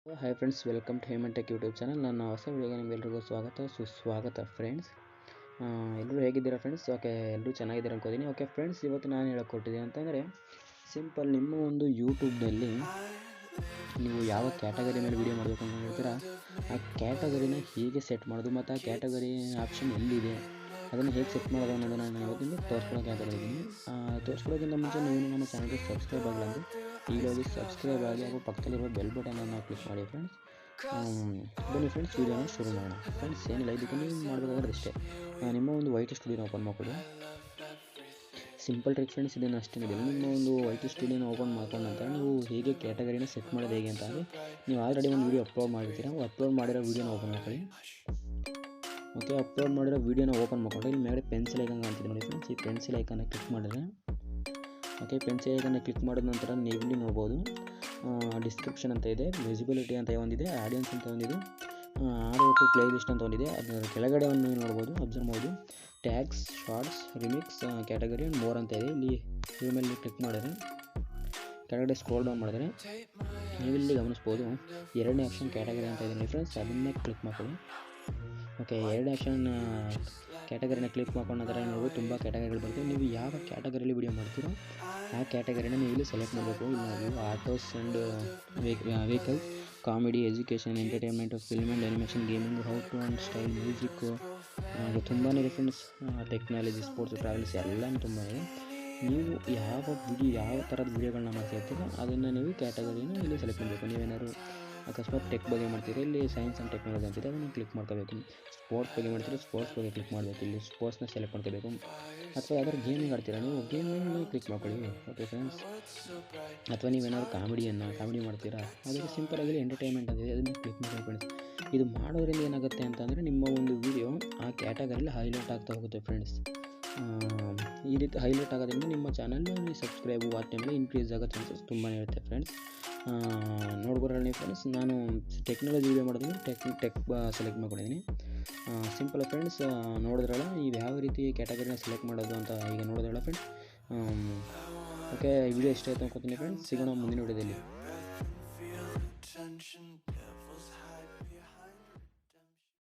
Hi friends, welcome to Hemant tech YouTube channel. ನನ್ನ ಹೊಸ ವಿಡಿಯೋಗೆ ನಿಮ್ಮೆಲ್ಲರಿಗೂ ಸುಸ್ವಾಗತ ಫ್ರೆಂಡ್ಸ್. ಎಲ್ಲರೂ ಹೇಗಿದ್ದೀರಾ ಫ್ರೆಂಡ್ಸ್? ಓಕೆ, ಎಲ್ಲರೂ ಚೆನ್ನಾಗಿದ್ದೀರಾ ಅನ್ಕೋತೀನಿ. ಓಕೆ ಫ್ರೆಂಡ್ಸ್, ಇವತ್ತು ನಾನು ಹೇಳಿಕೊಟ್ಟಿದ್ದೀನಿ ಅಂತಂದರೆ ಸಿಂಪಲ್, ನಿಮ್ಮ ಒಂದು ಯೂಟ್ಯೂಬ್ನಲ್ಲಿ ನೀವು ಯಾವ ಕ್ಯಾಟಗರಿ ಮೇಲೆ ವೀಡಿಯೋ ಮಾಡಬೇಕು ಅಂತ ಹೇಳ್ತೀರಾ, ಆ ಕ್ಯಾಟಗರಿನ ಹೇಗೆ ಸೆಟ್ ಮಾಡೋದು ಮತ್ತು ಆ ಕ್ಯಾಟಗರಿ ಆಪ್ಷನ್ ಎಲ್ಲಿದೆ, ಅದನ್ನು ಹೇಗೆ ಸೆಟ್ ಮಾಡೋದು ಅನ್ನೋದನ್ನು ನಾನು ಇವತ್ತು ನಿಮಗೆ ತೋರಿಸ್ಕೊಳಕ್ಕೆ ಆಗಿದ್ದೀನಿ. ತೋರಿಸ್ಕೊಳೋಕ್ಕಿಂತ ಮುಂಚೆ ನೀವು ನಮ್ಮ ಚಾನಲ್ಗೆ ಸಬ್ಸ್ಕ್ರೈಬ್ ಆಗಲ್ಲ ಅಂದರೆ ಈಗಲೋಗಿ ಸಬ್ಸ್ಕ್ರೈಬ್ ಆಗಿ ಹಾಗೂ ಪಕ್ಕದಲ್ಲಿರುವ ಬೆಲ್ ಬಟನನ್ನು ಕ್ಲಿಕ್ ಮಾಡಿ ಫ್ರೆಂಡ್ಸ್. ಬನ್ನಿ ಫ್ರೆಂಡ್ಸ್, ವೀಡಿಯೋನ ಶುರು ಮಾಡೋಣ. ಫ್ರೆಂಡ್ಸ್, ಏನಿಲ್ಲ, ಇದಕ್ಕೆ ನೀವು ಮಾಡಬೇಕಾದ್ರೆ ಅಷ್ಟೇ, ನಿಮ್ಮ ಒಂದು ವೈಟ್ ಸ್ಟುಡಿಯೋನ ಓಪನ್ ಮಾಡ್ಕೊಳ್ಳಿ. ಸಿಂಪಲ್ ಟ್ರಿಕ್ ಫ್ರೆಂಡ್ಸ್, ಇದನ್ನು ಅಷ್ಟೇ ಇದೆ. ನಿಮ್ಮ ಒಂದು ವೈಟ್ ಸ್ಟುಡಿಯೋನ ಓಪನ್ ಮಾಡ್ಕೊಂಡ ನಂತರ ನೀವು ಹೇಗೆ ಕ್ಯಾಟಗರಿನ ಸೆಟ್ ಮಾಡೋದು ಹೇಗೆ ಅಂತ ಅಂದರೆ, ನೀವು ಆಲ್ರೆಡಿ ಒಂದು ವೀಡಿಯೋ ಅಪ್ಲೋಡ್ ಮಾಡಿರ್ತೀರ, ಅಪ್ಲೋಡ್ ಮಾಡಿರೋ ವೀಡಿಯೋನ ಓಪನ್ ಮಾಡ್ಕೊಳ್ಳಿ. ಓಕೆ, ಅಪ್ಲೋಡ್ ಮಾಡಿರೋ ವೀಡಿಯೋನ ಓಪನ್ ಮಾಡಿಕೊಂಡು ಇಲ್ಲಿ ಮೇಲೆ ಪೆನ್ಸಿಲ್ ಐಕನ್ ಅಂತಿದೆ ನೋಡಿ ಫ್ರೆಂಡ್ಸ್. ಈ ಪೆನ್ಸಿಲ್ ಐಕನ್ನ ಕ್ಲಿಕ್ ಮಾಡಿದ್ರೆ, ಓಕೆ, ಪೆನ್ಸಿಲ್ ಐಕನ್ನ ಕ್ಲಿಕ್ ಮಾಡಿದ ನಂತರ ನೀವು ಇಲ್ಲಿ ನೋಡ್ಬೋದು ಡಿಸ್ಕ್ರಿಪ್ಷನ್ ಅಂತ ಇದೆ, ವಿಸಿಬಿಲಿಟಿ ಅಂತ ಒಂದಿದೆ, ಆಡಿಯನ್ಸ್ ಅಂತ ಒಂದಿದೆ, ಆಡಿಯೋ ಟು ಪ್ಲೇ ಲಿಸ್ಟ್ ಅಂತ ಒಂದಿದೆ. ಅದರ ಕೆಳಗಡೆ ಒಂದು ನೀವು ನೋಡ್ಬೋದು, ಅಬ್ಸರ್ವ್ ಮಾಡ್ಬೋದು, tags, shorts, remix, category and more ಅಂತ ಇದೆ. ಇಲ್ಲಿ ಇದ್ರ ಮೇಲೆ ಕ್ಲಿಕ್ ಮಾಡಿದ್ರೆ ಕೆಳಗಡೆ ಸ್ಕ್ರೋಲ್ ಡೌನ್ ಮಾಡಿದ್ರೆ ನೀವು ಇಲ್ಲಿ ಗಮನಿಸ್ಬೋದು ಎರಡನೇ ಆಪ್ಷನ್ ಕ್ಯಾಟಗರಿ ಅಂತ ಇದೆ ನೋಡಿ ಫ್ರೆಂಡ್ಸ್. ಅದನ್ನೇ ಕ್ಲಿಕ್ ಮಾಡ್ಕೊಳ್ಳಿ. ಓಕೆ, ಎರಡು ಆಪ್ಷನ್ ಕ್ಯಾಟಗರಿನ ಕ್ಲಿಕ್ ಮಾಡ್ಕೊಂಡ ನಂತರ ನೀವು ತುಂಬ ಕ್ಯಾಟಗರಿಗಳು ಬರ್ತವೆ. ನೀವು ಯಾವ ಕ್ಯಾಟಗರಿಯಲ್ಲಿ ವೀಡಿಯೋ ಮಾಡ್ತೀರೋ ಆ ಕ್ಯಾಟಗರಿನ ನೀವು ಇಲ್ಲಿ ಸೆಲೆಕ್ಟ್ ಮಾಡಬೇಕು. ಇಲ್ಲಿ ನಾವು autos and vehicles, comedy, education, entertainment, film and animation, gaming, how to and style, music, ಅದು ತುಂಬಾ ಇದೆ ಫ್ರೆಂಡ್ಸ್. ಟೆಕ್ನಾಲಜಿ, ಸ್ಪೋರ್ಟ್ಸ್, ಟ್ರಾವೆಲ್ಸ್ ಎಲ್ಲನೂ ತುಂಬ ಇದೆ. ನೀವು ಯಾವ ಥರದ ವೀಡಿಯೋಗಳನ್ನ ಮಾಡ್ತಿರ್ತೀರೋ ಅದನ್ನು ನೀವು ಕ್ಯಾಟಗರಿನ ಇಲ್ಲಿ ಸೆಲೆಕ್ಟ್ ಮಾಡಬೇಕು. ನೀವೇನಾದ್ರು ಅಕಸ್ಮಾತ್ ಟೆಕ್ ಬಗ್ಗೆ ಮಾಡ್ತೀರಿ, ಇಲ್ಲಿ ಸೈನ್ಸ್ ಆ್ಯಂಡ್ ಟೆಕ್ನಾಲಜಿ ಅಂತಿದೆ, ಅದನ್ನು ಕ್ಲಿಕ್ ಮಾಡ್ಕೋಬೇಕು. ಸ್ಪೋರ್ಟ್ಸ್ ಬಗ್ಗೆ ಮಾಡ್ತೀರಿ, ಸ್ಪೋರ್ಟ್ಸ್ ಬಗ್ಗೆ ಕ್ಲಿಕ್ ಮಾಡಬೇಕು, ಇಲ್ಲಿ ಸ್ಪೋರ್ಟ್ಸ್ನ ಸೆಲೆಕ್ಟ್ ಮಾಡ್ಕೋಬೇಕು. ಅಥವಾ ಯಾವ್ದಾದ್ರು ಗೇಮಿಂಗ್ ಆಡ್ತೀರಾ, ನೀವು ಗೇಮಿಂಗ್ ಕ್ಲಿಕ್ ಮಾಡ್ಕೊಳ್ಳಿ. ಓಕೆ ಫ್ರೆಂಡ್ಸ್, ಅಥವಾ ನೀವೇನಾದ್ರು ಕಾಮಿಡಿ ಮಾಡ್ತೀರಾ, ಅದಕ್ಕೆ ಸಿಂಪಲಾಗಿ ಎಂಟರ್ಟೈನ್ಮೆಂಟ್ ಅಂತಿದೆ, ಅದನ್ನು ಕ್ಲಿಕ್ ಮಾಡಿ ಫ್ರೆಂಡ್ಸ್. ಇದು ಮಾಡೋದ್ರಿಂದ ಏನಾಗುತ್ತೆ ಅಂತಂದರೆ ನಿಮ್ಮ ಒಂದು ವಿಡಿಯೋ ಆ ಕ್ಯಾಟಗರಿಲಿ ಹೈಲೈಟ್ ಆಗ್ತಾ ಹೋಗುತ್ತೆ ಫ್ರೆಂಡ್ಸ್. ಈ ರೀತಿ ಹೈಲೈಟ್ ಆಗೋದ್ರಿಂದ ನಿಮ್ಮ ಚಾನಲ್ನಲ್ಲಿ ಸಬ್ಸ್ಕ್ರೈಬ್ ವಾಚ್ ಟೈಮಲ್ಲಿ ಇನ್ಕ್ರೀಸ್ ಆಗೋ ಚಾನ್ಸಸ್ ತುಂಬಾ ಇರುತ್ತೆ ಫ್ರೆಂಡ್ಸ್. ನೋಡ್ಬೋರಲ್ಲ ಫ್ರೆಂಡ್ಸ್, ನಾನು ಟೆಕ್ನಾಲಜಿ ವೀಡಿಯೋ ಮಾಡೋದಂದ್ರೆ ಟೆಕ್ ಸೆಲೆಕ್ಟ್ ಮಾಡ್ಕೊಂಡಿದ್ದೀನಿ. ಸಿಂಪಲ್ ಫ್ರೆಂಡ್ಸ್, ನೋಡಿದ್ರಲ್ಲ ಈಗ ಯಾವ ರೀತಿ ಕ್ಯಾಟಗರಿನ ಸೆಲೆಕ್ಟ್ ಮಾಡೋದು ಅಂತ ಈಗ ನೋಡಿದ್ರಲ್ಲ ಫ್ರೆಂಡ್ಸ್. ಓಕೆ, ಈ ವಿಡಿಯೋ ಇಷ್ಟ ಆಯಿತು ಅನ್ಕೋತೀನಿ ಫ್ರೆಂಡ್ಸ್. ಸಿಗೋಣ ಮುಂದಿನ ವಿಡಿಯೋದಲ್ಲಿ.